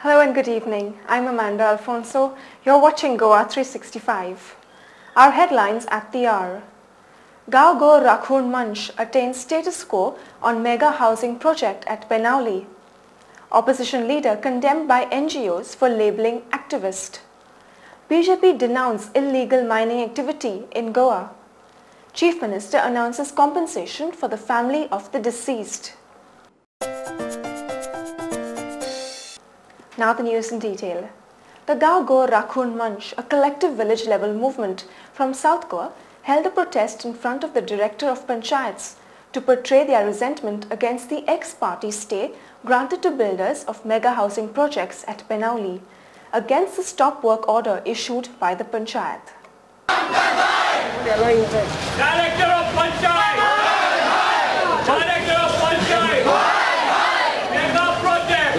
Hello and good evening. I'm Amanda Alfonso. You're watching Goa 365. Our headlines at the hour. Goacom Manch attains status quo on mega housing project at Benauli. Opposition leader condemned by NGOs for labelling activist. BJP denounce illegal mining activity in Goa. Chief Minister announces compensation for the family of the deceased. Now the news in detail. The Goacom Manch, a collective village-level movement from South Goa, held a protest in front of the Director of Panchayats to portray their resentment against the ex-party stay granted to builders of mega housing projects at Benauli, against the stop work order issued by the Panchayat. Director of Panchayat! Director of Panchayat! Mega project!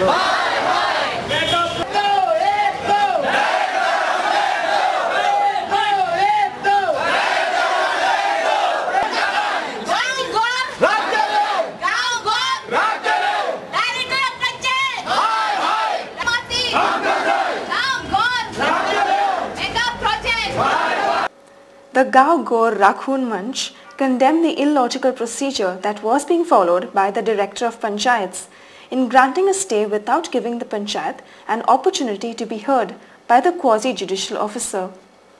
The Goacom Manch condemned the illogical procedure that was being followed by the Director of Panchayats in granting a stay without giving the Panchayat an opportunity to be heard by the quasi-judicial officer.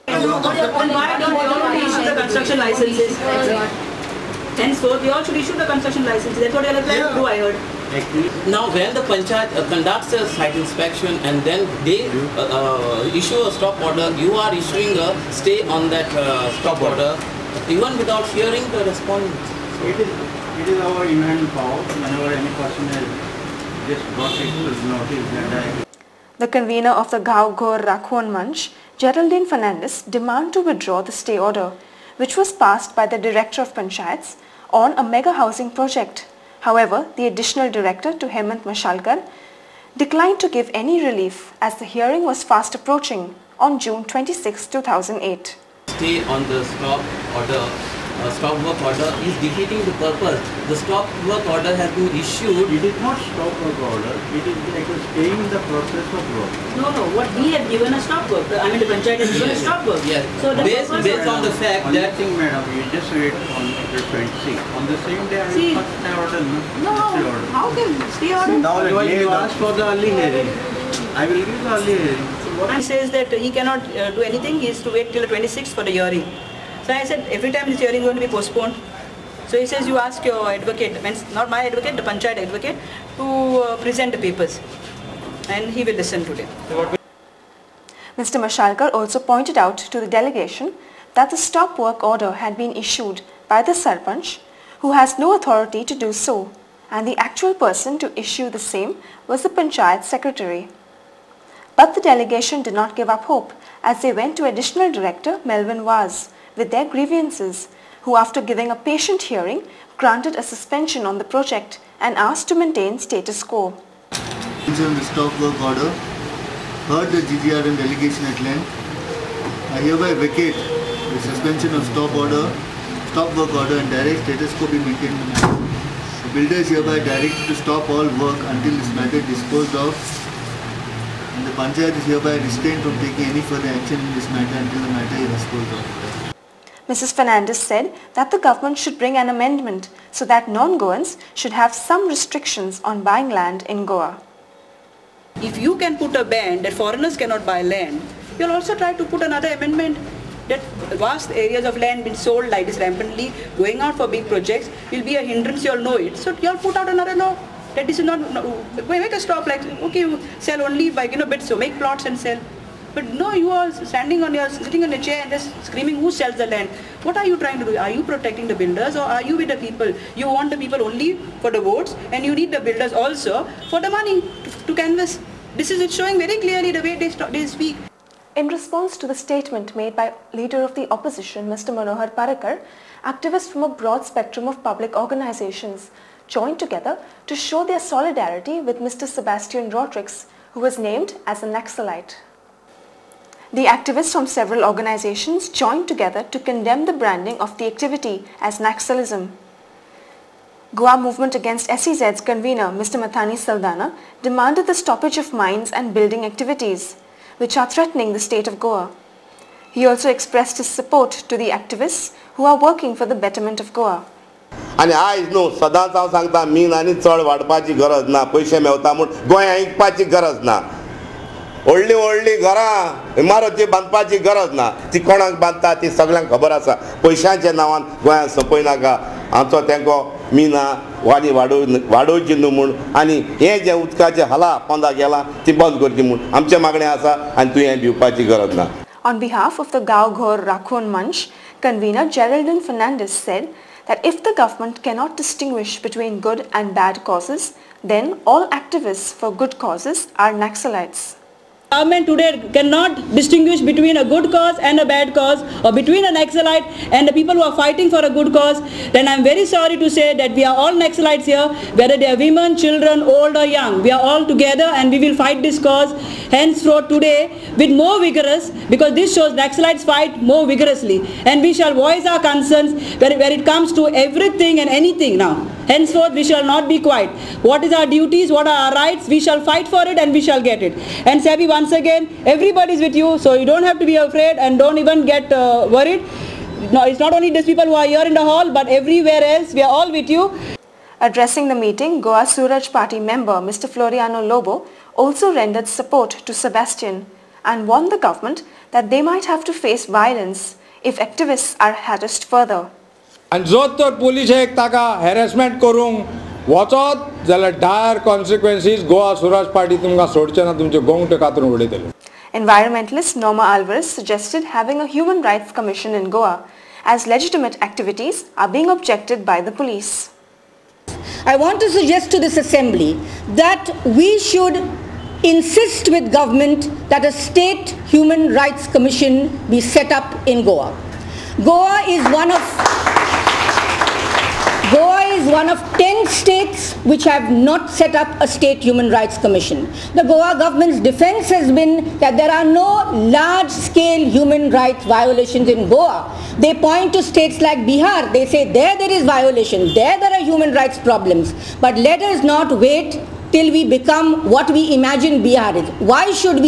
Why don't we all issue the construction licenses? Henceforth, we all should issue the construction licenses. That's what you are planning to do, I heard. Now, when the Panchayat conducts a site inspection and then they issue a stop order, you are issuing a stay on that stop order, even without hearing the respondents. It is our inherent power. Whenever any person has just brought it to notice that The convener of the Goacom Manch, Geraldine Fernandez, demanded to withdraw the stay order, which was passed by the Director of Panchayats on a mega housing project. However, the additional director to Hemant Mashalkar declined to give any relief as the hearing was fast approaching on June 26, 2008. Stay on the stop order, stop work order is defeating the purpose. The stop work order has been issued. it is not stop work order. It is like staying in the process of work. No, what we have given a stop work. I mean, the Panchayat has given a stop work. Yes. So the based on the fact on that thing, madam, you just wait on April 26. On the same day, I See, will first stay order. No, how can stay order? Now you ask for the early hearing. I will give the early hearing. What he says that he cannot do anything, he is to wait till the 26th for the hearing. So I said, every time this hearing is going to be postponed. So he says, you ask your advocate, means not my advocate, the Panchayat advocate, to present the papers. And he will listen today. Mr. Mashalkar also pointed out to the delegation that the stop work order had been issued by the Sarpanch, who has no authority to do so, and the actual person to issue the same was the Panchayat secretary. But the delegation did not give up hope as they went to Additional Director Melvin Vaz with their grievances, who after giving a patient hearing granted a suspension on the project and asked to maintain status quo. The stop work order, heard the GGRM delegation at length. I hereby vacate the suspension of stop work order and direct status quo be maintained. The builders hereby direct to stop all work until this matter is disposed of, and the Panchayat is hereby restrained from taking any further action in this matter until the matter is disposed of. Mrs. Fernandez said that the government should bring an amendment so that non-Goans should have some restrictions on buying land in Goa. If you can put a ban that foreigners cannot buy land, you'll also try to put another amendment that vast areas of land being sold like this rampantly, going out for big projects will be a hindrance, you all know it. So you'll put out another law that this is not, make a stop like, okay, you sell only by bits, so make plots and sell. But no, you are sitting on your chair and just screaming who sells the land. What are you trying to do? Are you protecting the builders or are you with the people? You want the people only for the votes and you need the builders also for the money to canvass. This is showing very clearly the way they speak. In response to the statement made by Leader of the Opposition, Mr. Manohar Parrikar, activists from a broad spectrum of public organizations joined together to show their solidarity with Mr. Sebastian Rodrigues, who was named as a Naxalite. The activists from several organizations joined together to condemn the branding of the activity as Naxalism. Goa Movement Against SEZ's convener Mr. Mathani Saldana demanded the stoppage of mines and building activities, which are threatening the state of Goa. He also expressed his support to the activists who are working for the betterment of Goa. आनी आयज न्हू सदांच हांव सांगता mean आनी चड वाडपाची गरज ना, पयशे मेवता म्हूण गोंया विकपाची गरज ना, व्हडली व्हडली घरां इमारती बांदपाची गरज ना, ती कोणाक बांदता ती सगळ्यांक खबर आसा. पयशांच्या नांवान गोंयांत सोंपय नाका, हांचो तेंको मिना वाडी वाडोवची न्हू म्हूण आनी हें जें उदकाचें हाला पोंदा गेलां ती बंद करची म्हूण आमचें मागणें आसा आनी तुवें भिवपाची गरज ना. On behalf of the Gao Ghor Rakhon Manch, convener Geraldine Fernandez said that if the government cannot distinguish between good and bad causes, then all activists for good causes are Naxalites. Government today cannot distinguish between a good cause and a bad cause, or between a Naxalite and the people who are fighting for a good cause. Then I am very sorry to say that we are all Naxalites here, whether they are women, children, old or young. We are all together and we will fight this cause henceforth today with more vigorous, because this shows Naxalites fight more vigorously, and we shall voice our concerns where it comes to everything and anything now. Henceforth we shall not be quiet. What is our duties, what are our rights, we shall fight for it and we shall get it. And Sabi, once again, everybody is with you, so you don't have to be afraid and don't even get worried. No, it's not only these people who are here in the hall, but everywhere else, we are all with you. Addressing the meeting, Goa Suraj Party member Mr. Floriano Lobo also rendered support to Sebastian and warned the government that they might have to face violence if activists are harassed further. And जर तर पुलिशेक ताका harassment करूंक वचत जाल्यार Dyer कॉन्सिक्वेन्सीस Goa Swaraj party तुमकां सोडचे ना, तुमचे गोंगटे कातरून उडयतले. Environmentalist Norma Alvarez suggested having a human rights commission in Goa as legitimate activities are being objected by the police. I want to suggest to this assembly that we should insist with government that a state human rights commission be set up in Goa. Goa is one of 10 states which have not set up a state human rights commission. The Goa government's defense has been that there are no large-scale human rights violations in Goa. They point to states like Bihar. They say there is violation, there are human rights problems. But let us not wait till we become what we imagine Bihar is. Why should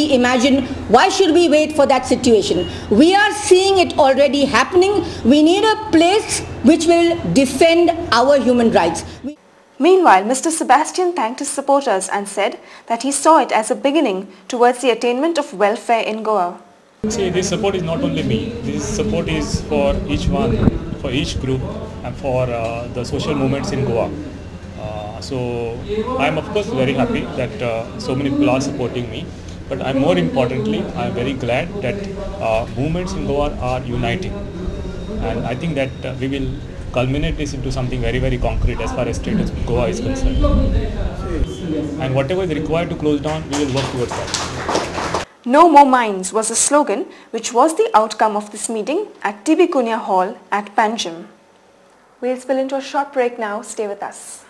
we wait for that situation? We are seeing it already happening. We need a place which will defend our human rights. Meanwhile, Mr. Sebastian thanked his supporters and said that he saw it as a beginning towards the attainment of welfare in Goa. See, this support is not only me. This support is for each one, for each group, and for the social movements in Goa. So I am of course very happy that so many people are supporting me, but more importantly I am very glad that movements in Goa are uniting, and I think that we will culminate this into something very, very concrete as far as state of Goa is concerned, and whatever is required to close down, we will work towards that. No more mines was a slogan which was the outcome of this meeting at TB Kunya Hall at Panjim. We'll spill into a short break now. Stay with us.